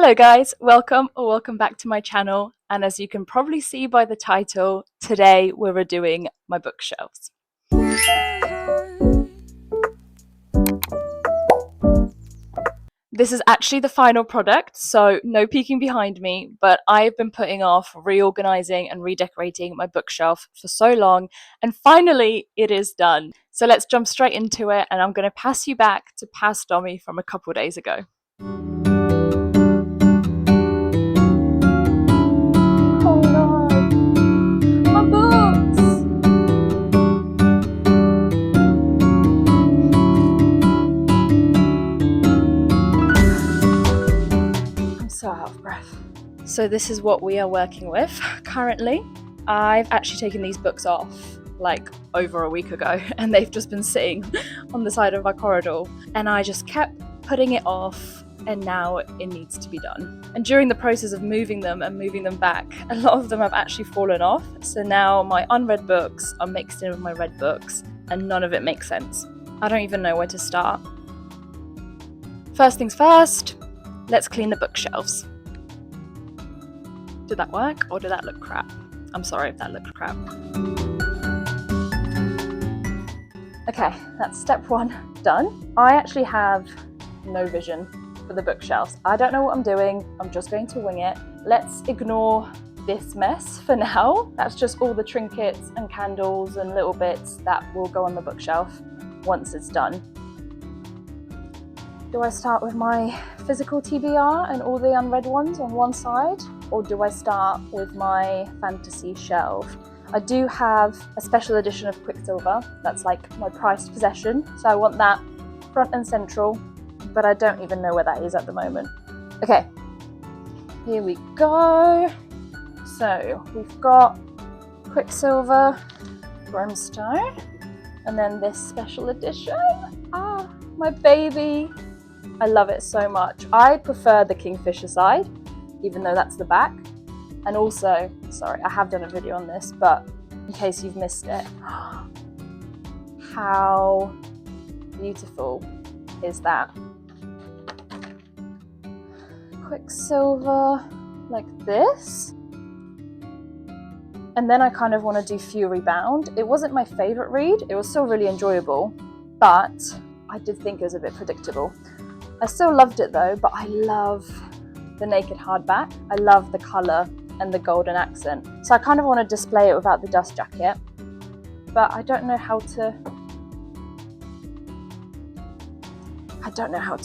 Hello guys, welcome back to my channel, and as you can probably see by the title, today we're redoing my bookshelves. This is actually the final product, so no peeking behind me, but I've been putting off reorganizing and redecorating my bookshelf for so long, and finally it is done. So let's jump straight into it, and I'm going to pass you back to past Domi from a couple days ago. Oh no, my books! I'm so out of breath. So this is what we are working with currently. I've actually taken these books off like over a week ago, and they've just been sitting on the side of my corridor, and I just kept putting it off, and now it needs to be done. And during the process of moving them and moving them back, a lot of them have actually fallen off, so now my unread books are mixed in with my read books, and none of it makes sense. I don't even know where to start. First things first, let's clean the bookshelves. Did that work, or did that look crap? I'm sorry if that looked crap. Okay, that's step one done. I actually have no vision for the bookshelves. I don't know what I'm doing. I'm just going to wing it. Let's ignore this mess for now. That's just all the trinkets and candles and little bits that will go on the bookshelf once it's done. Do I start with my physical TBR and all the unread ones on one side, or do I start with my fantasy shelf? I do have a special edition of Quicksilver. That's like my prized possession, so I want that front and central, but I don't even know where that is at the moment. Okay, here we go. So we've got Quicksilver, Brimstone, and then this special edition. Ah, my baby. I love it so much. I prefer the Kingfisher side, even though that's the back. And also, sorry, I have done a video on this, but in case you've missed it, how beautiful is that? Quicksilver like this. And then I kind of want to do Fury Bound. It wasn't my favorite read. It was still really enjoyable, but I did think it was a bit predictable. I still loved it though, but I love the naked hardback. I love the colour and the golden accent. So I kind of want to display it without the dust jacket, but I don't know how to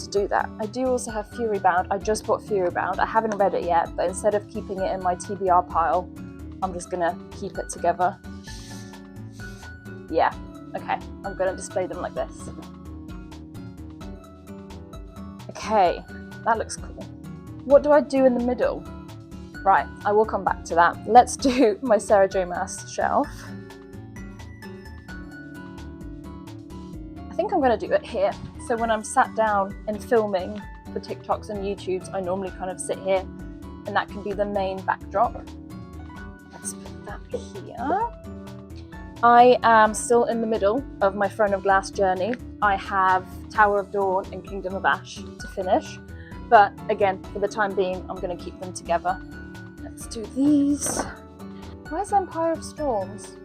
do that. I do also have Fury Bound. I just bought Fury Bound. I haven't read it yet, but instead of keeping it in my TBR pile, I'm just gonna keep it together. Yeah, okay, I'm gonna display them like this. Okay, that looks cool. What do I do in the middle? Right, I will come back to that. Let's do my Sarah J Maas shelf. I think I'm going to do it here. So when I'm sat down and filming for TikToks and YouTubes, I normally kind of sit here, and that can be the main backdrop. Let's put that here. I am still in the middle of my Throne of Glass journey. I have Tower of Dawn and Kingdom of Ash to finish. But again, for the time being, I'm going to keep them together. Let's do these. Where's Empire of Storms?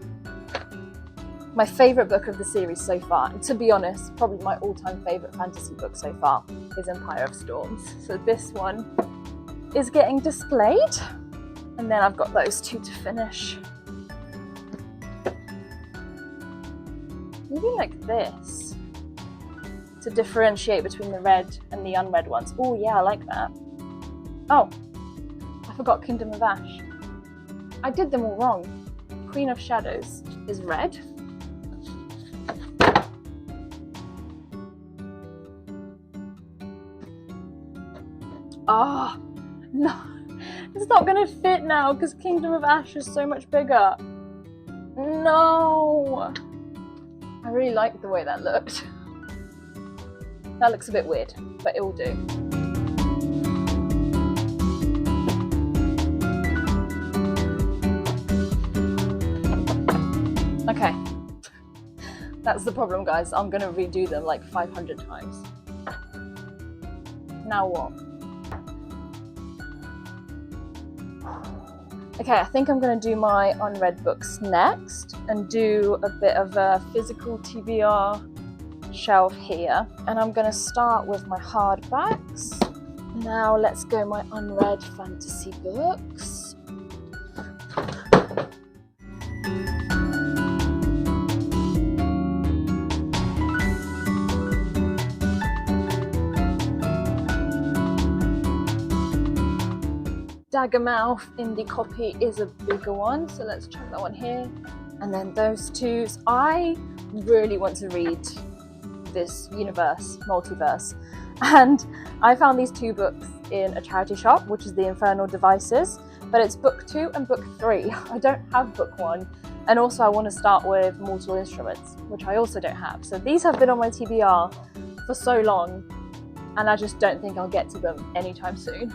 My favourite book of the series so far, and to be honest, probably my all-time favourite fantasy book so far, is Empire of Storms. So this one is getting displayed, and then I've got those two to finish. Maybe like this, to differentiate between the read and the unread ones. Oh yeah, I like that. Oh, I forgot Kingdom of Ash. I did them all wrong. Queen of Shadows is red. Oh, no, it's not gonna fit now because Kingdom of Ash is so much bigger. No, I really like the way that looked. That looks a bit weird, but it will do. Okay, that's the problem, guys. I'm gonna redo them like 500 times. Now what? Okay, I think I'm going to do my unread books next and do a bit of a physical TBR shelf here. And I'm going to start with my hardbacks. Now let's go my unread fantasy books. Daggermouth indie copy is a bigger one, so let's chuck that one here. And then those two. I really want to read this multiverse. And I found these two books in a charity shop, which is the Infernal Devices, but it's book 2 and book 3. I don't have book 1. And also I want to start with Mortal Instruments, which I also don't have. So these have been on my TBR for so long, and I just don't think I'll get to them anytime soon.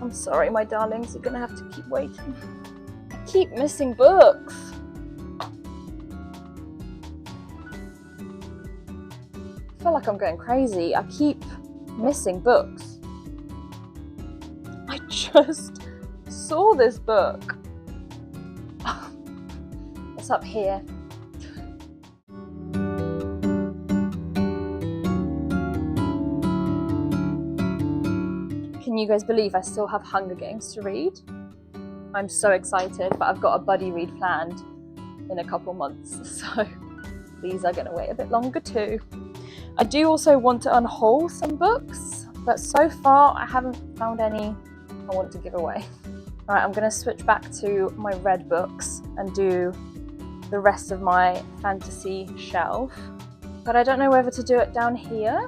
I'm sorry, my darlings, you're gonna have to keep waiting. I keep missing books. I feel like I'm going crazy. I keep missing books. I just saw this book. It's up here. Can you guys believe I still have Hunger Games to read? I'm so excited, but I've got a buddy read planned in a couple months, so these are going to wait a bit longer too. I do also want to unhaul some books, but so far I haven't found any I want to give away. Alright, I'm going to switch back to my red books and do the rest of my fantasy shelf, but I don't know whether to do it down here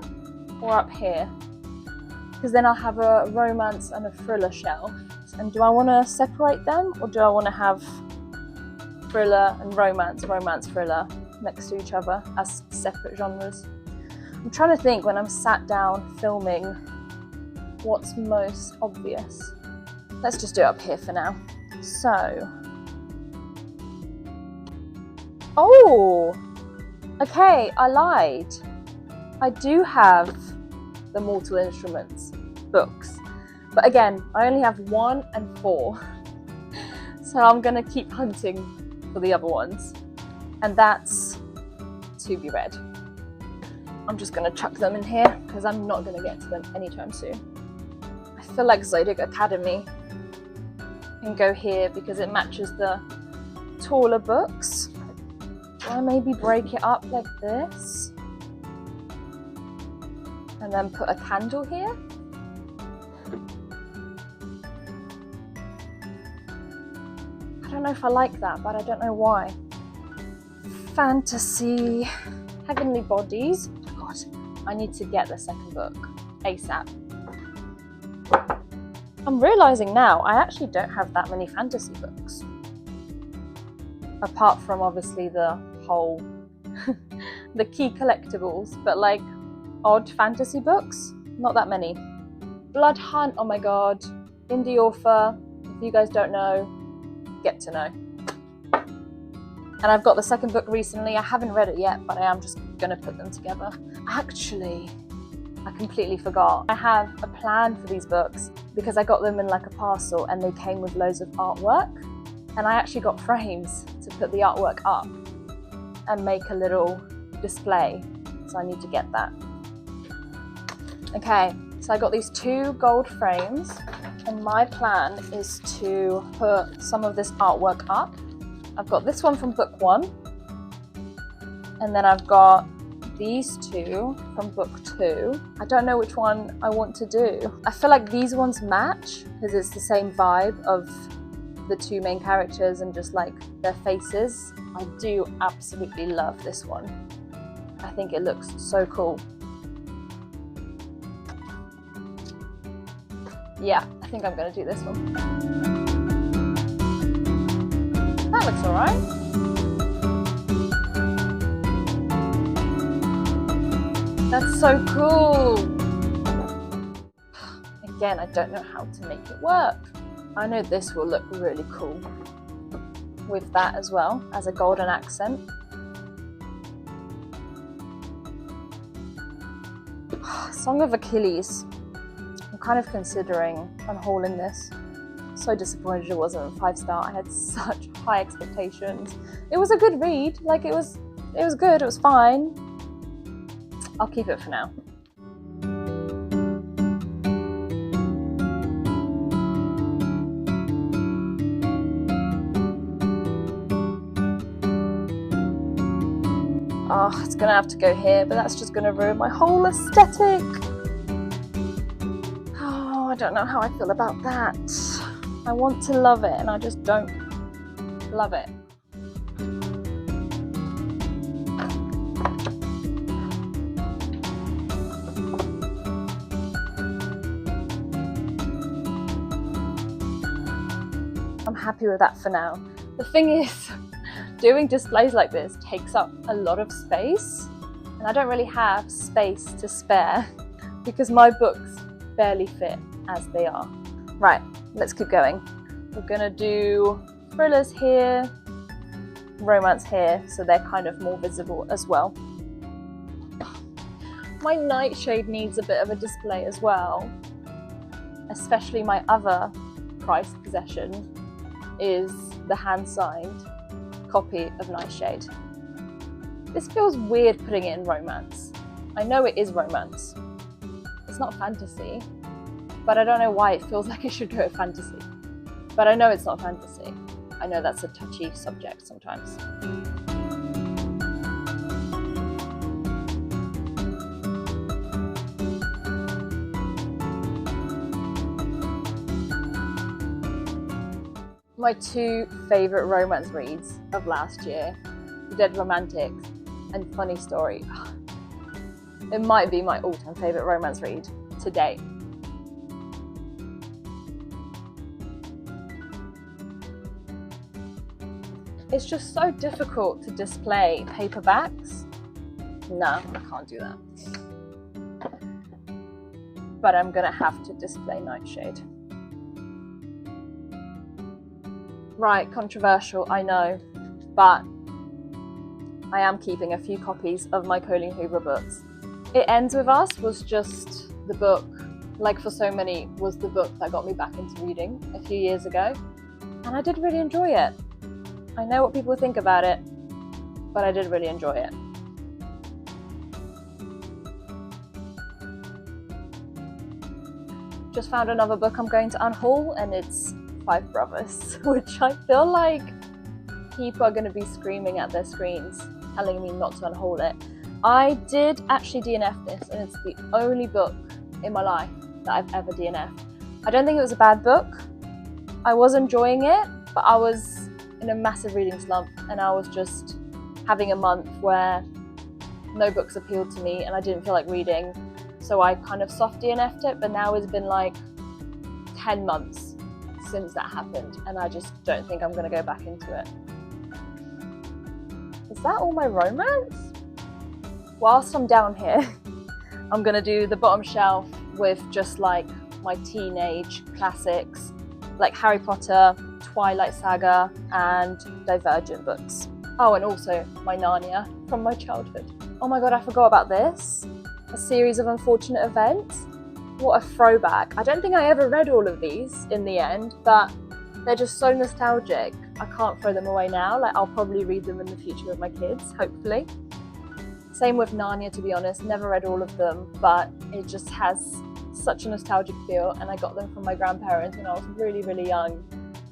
or up here, because then I'll have a romance and a thriller shelf. And do I want to separate them, or do I want to have thriller and romance, thriller next to each other as separate genres? I'm trying to think when I'm sat down filming what's most obvious. Let's just do it up here for now. So, oh, okay, I lied. I do have the Mortal Instruments books, but again, I only have 1 and 4, so I'm gonna keep hunting for the other ones, and that's to be read. I'm just gonna chuck them in here because I'm not gonna get to them anytime soon. I feel like Zodiac Academy can go here because it matches the taller books. Do I maybe break it up like this? And then put a candle here. I don't know if I like that, but I don't know why. Fantasy, Heavenly Bodies. Oh God, I need to get the second book ASAP. I'm realizing now I actually don't have that many fantasy books. Apart from obviously the whole, the key collectibles, but like odd fantasy books, not that many. Blood Hunt, oh my god, indie author, if you guys don't know, get to know. And I've got the second book recently. I haven't read it yet, but I am just gonna put them together. Actually, I completely forgot. I have a plan for these books because I got them in like a parcel and they came with loads of artwork, and I actually got frames to put the artwork up and make a little display, so I need to get that. Okay, so I got these 2 gold frames, and my plan is to put some of this artwork up. I've got this one from book 1, and then I've got these 2 from book 2. I don't know which one I want to do. I feel like these ones match because it's the same vibe of the 2 main characters and just like their faces. I do absolutely love this one. I think it looks so cool. Yeah, I think I'm gonna do this one. That looks alright. That's so cool. Again, I don't know how to make it work. I know this will look really cool with that as well, as a golden accent. Song of Achilles. I'm kind of considering unhauling this. So disappointed it wasn't a 5-star. I had such high expectations. It was a good read, like it was good, it was fine. I'll keep it for now. Oh, it's gonna have to go here, but that's just gonna ruin my whole aesthetic. Oh, I don't know how I feel about that. I want to love it and I just don't love it. I'm happy with that for now. The thing is, doing displays like this takes up a lot of space, and I don't really have space to spare because my books barely fit as they are. Right, let's keep going. We're gonna do thrillers here, romance here, so they're kind of more visible as well. My nightshade needs a bit of a display as well, especially my other prized possession is the hand-signed copy of Nightshade. This feels weird putting it in romance. I know it is romance. It's not fantasy, but I don't know why it feels like it should go with fantasy. But I know it's not fantasy. I know that's a touchy subject sometimes. My two favourite romance reads of last year, Dead Romantics and Funny Story. It might be my all-time favourite romance read to date. It's just so difficult to display paperbacks. No, I can't do that. But I'm gonna have to display Nightshade. Right, controversial, I know, but I am keeping a few copies of my Colleen Hoover books. It Ends With Us was just the book, like for so many, was the book that got me back into reading a few years ago, and I did really enjoy it. I know what people think about it, but I did really enjoy it. Just found another book I'm going to unhaul, and it's 5 Brothers, which I feel like people are going to be screaming at their screens, telling me not to unhaul it. I did actually DNF this, and it's the only book in my life that I've ever DNF'd. I don't think it was a bad book. I was enjoying it, but I was in a massive reading slump, and I was just having a month where no books appealed to me and I didn't feel like reading, so I kind of soft DNF'd it. But now it's been like 10 months since that happened, and I just don't think I'm going to go back into it. Is that all my romance? Whilst I'm down here, I'm going to do the bottom shelf with just like my teenage classics, like Harry Potter, Twilight Saga and Divergent books. Oh, and also my Narnia from my childhood. Oh my god, I forgot about this. A Series of Unfortunate Events. What a throwback. I don't think I ever read all of these in the end, but they're just so nostalgic. I can't throw them away now. Like, I'll probably read them in the future with my kids, hopefully. Same with Narnia, to be honest. Never read all of them, but it just has such a nostalgic feel, and I got them from my grandparents when I was really, really young,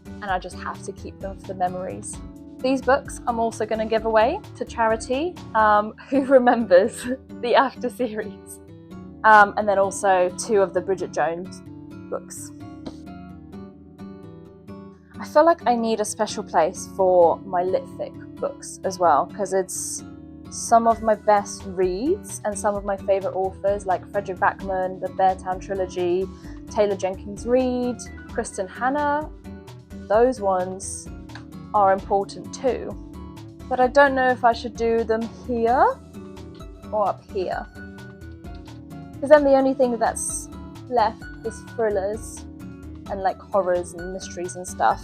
and I just have to keep them for the memories. These books I'm also going to give away to charity. Who remembers the After series? And then also 2 of the Bridget Jones books. I feel like I need a special place for my litfic books as well, because it's some of my best reads and some of my favourite authors like Frederick Backman, the Beartown trilogy, Taylor Jenkins Reid, Kristen Hanna. Those ones are important too. But I don't know if I should do them here or up here, because then the only thing that's left is thrillers and like horrors and mysteries and stuff,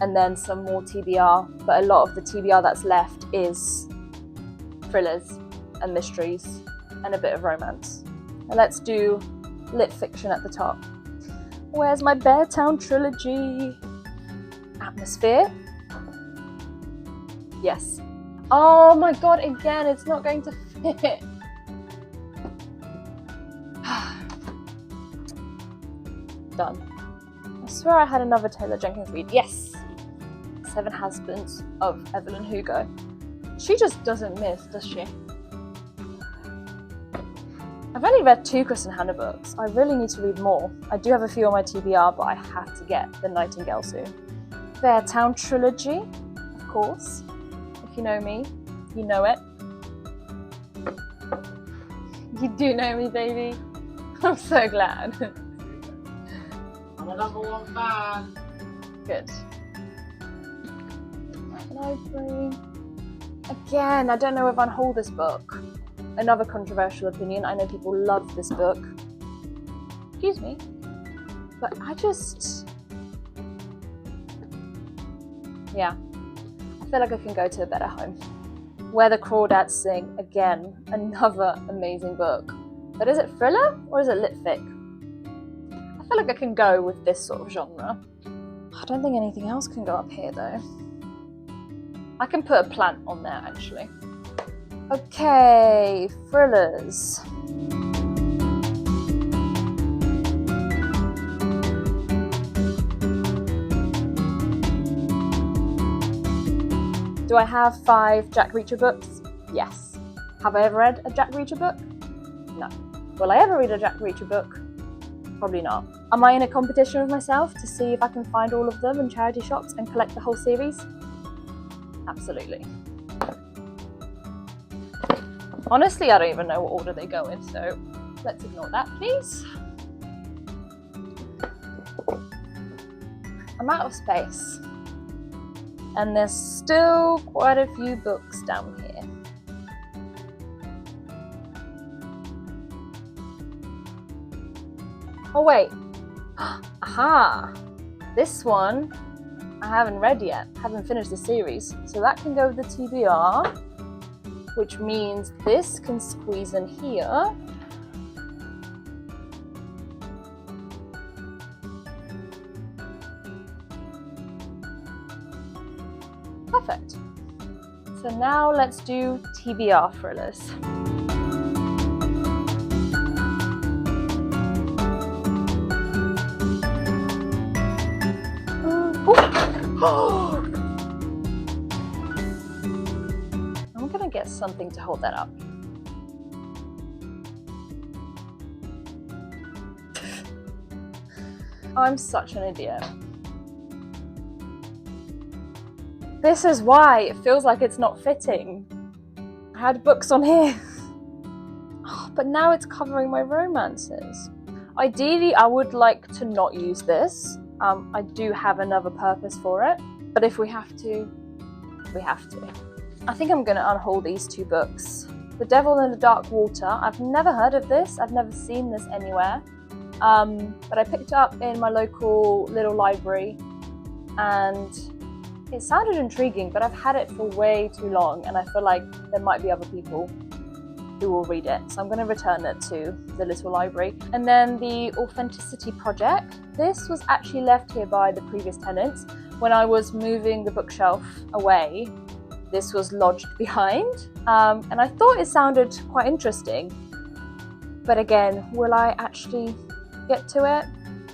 and then some more TBR, but a lot of the TBR that's left is thrillers and mysteries and a bit of romance. And let's do lit fiction at the top. Where's my Beartown trilogy? Atmosphere? Yes. Oh my god, again, it's not going to fit. Done. I swear I had another Taylor Jenkins read. Yes! 7 Husbands of Evelyn Hugo. She just doesn't miss, does she? I've only read 2 Kristen Hanna books. I really need to read more. I do have a few on my TBR, but I have to get The Nightingale soon. Beartown trilogy, of course. If you know me, you know it. You do know me, baby. I'm so glad. I'm a #1 fan. Good. Library. Again, I don't know if I'll hold this book. Another controversial opinion. I know people love this book. Excuse me. But I just... yeah. I feel like I can go to a better home. Where the Crawdads Sing. Again, another amazing book. But is it thriller or is it lit fic? I feel like I can go with this sort of genre. I don't think anything else can go up here though. I can put a plant on there actually. Okay, thrillers. Do I have 5 Jack Reacher books? Yes. Have I ever read a Jack Reacher book? No. Will I ever read a Jack Reacher book? Probably not. Am I in a competition with myself to see if I can find all of them in charity shops and collect the whole series? Absolutely. Honestly, I don't even know what order they go in, so let's ignore that, please. I'm out of space. And there's still quite a few books down here. Oh wait, aha! This one I haven't read yet, haven't finished the series. So that can go with the TBR, which means this can squeeze in here. Perfect. So now let's do TBR thrillers. I'm gonna get something to hold that up. I'm such an idiot. This is why it feels like it's not fitting. I had books on here. Oh, but now it's covering my romances. Ideally, I would like to not use this. I do have another purpose for it, but if we have to, we have to. I think I'm going to unhaul these 2 books. The Devil in the Dark Water. I've never heard of this. I've never seen this anywhere. But I picked it up in my local little library and it sounded intriguing, but I've had it for way too long and I feel like there might be other people who will read it. So I'm going to return it to the little library. And then the Authenticity Project. This was actually left here by the previous tenants. When I was moving the bookshelf away, this was lodged behind. And I thought it sounded quite interesting. But again, will I actually get to it?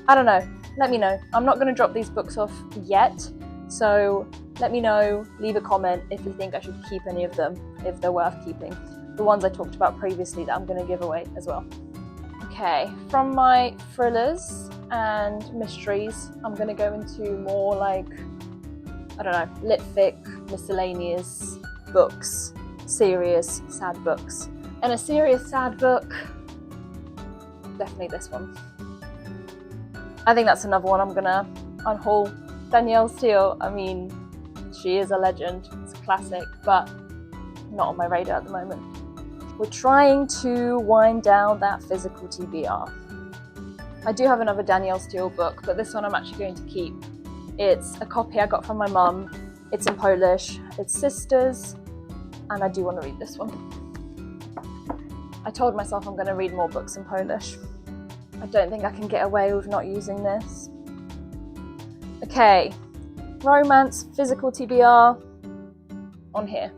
I don't know. Let me know. I'm not going to drop these books off yet. So let me know, leave a comment if you think I should keep any of them, if they're worth keeping. The ones I talked about previously that I'm going to give away as well. Okay, from my thrillers and mysteries, I'm going to go into more like, I don't know, lit fic, miscellaneous books, serious, sad books. And a serious, sad book, definitely this one. I think that's another one I'm going to unhaul. Danielle Steele, I mean, she is a legend, it's a classic, but not on my radar at the moment. We're trying to wind down that physical TBR. I do have another Danielle Steele book, but this one I'm actually going to keep. It's a copy I got from my mum. It's in Polish. It's Sisters, and I do want to read this one. I told myself I'm going to read more books in Polish. I don't think I can get away with not using this. Okay, romance, physical TBR on here.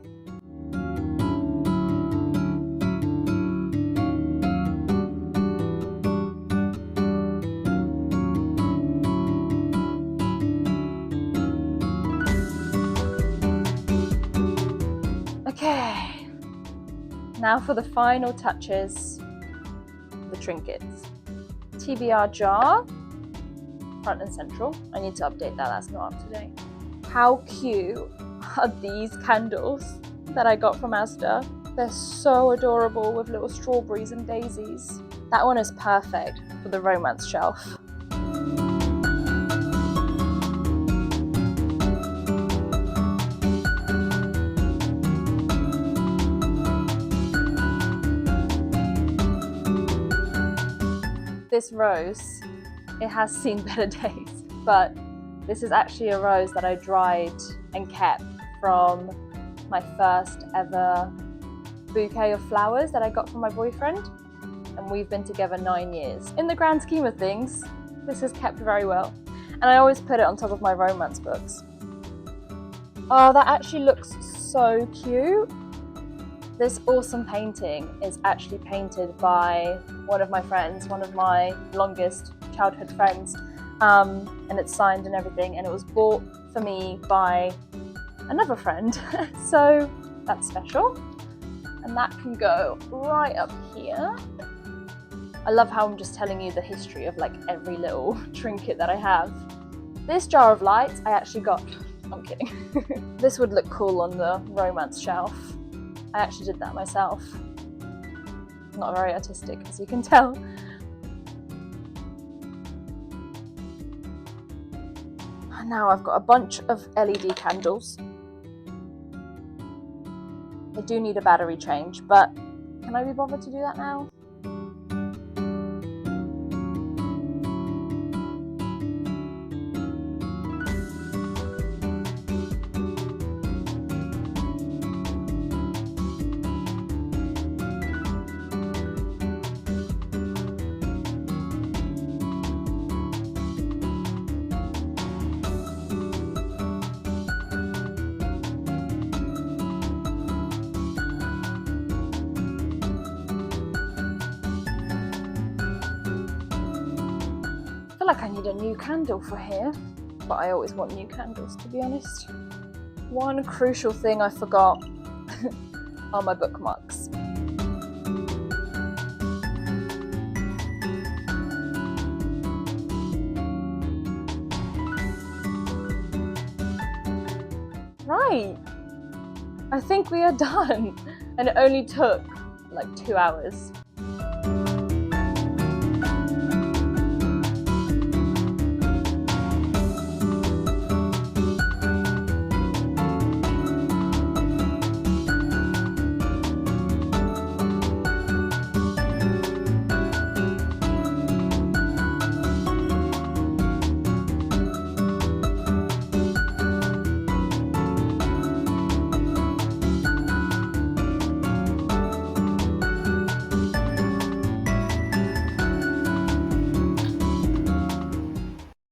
Okay, now for the final touches, the trinkets. TBR jar, front and central. I need to update that, that's not up to date. How cute are these candles that I got from Asda? They're so adorable with little strawberries and daisies. That one is perfect for the romance shelf. This rose, it has seen better days, but this is actually a rose that I dried and kept from my first ever bouquet of flowers that I got from my boyfriend, and we've been together 9 years. In the grand scheme of things, this is kept very well, and I always put it on top of my romance books. Oh, that actually looks so cute. This awesome painting is actually painted by one of my friends, one of my longest childhood friends, and it's signed and everything, and it was bought for me by another friend, so that's special. And that can go right up here. I love how I'm just telling you the history of like every little trinket that I have. This jar of lights I actually got, I'm kidding. This would look cool on the romance shelf. I actually did that myself. Not very artistic, as you can tell. And now I've got a bunch of LED candles. They do need a battery change, but can I be bothered to do that now? I feel like I need a new candle for here, but I always want new candles, to be honest. One crucial thing I forgot are my bookmarks. Right, I think we are done, and it only took like 2 hours.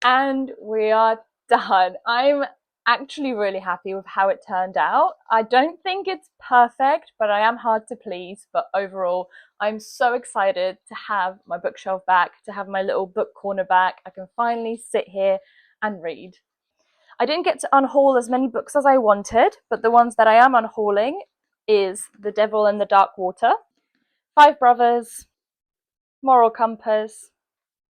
And we are done. I'm actually really happy with how it turned out. I don't think it's perfect, but I am hard to please. But overall, I'm so excited to have my bookshelf back, to have my little book corner back. I can finally sit here and read. I didn't get to unhaul as many books as I wanted, but the ones that I am unhauling is The Devil in the Dark Water, Five Brothers, Moral Compass,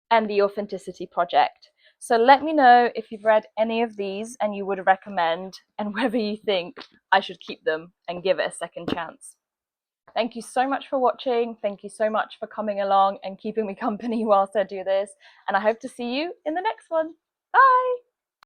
and The Authenticity Project. So let me know if you've read any of these and you would recommend, and whether you think I should keep them and give it a second chance. Thank you so much for watching. Thank you so much for coming along and keeping me company whilst I do this. And I hope to see you in the next one. Bye!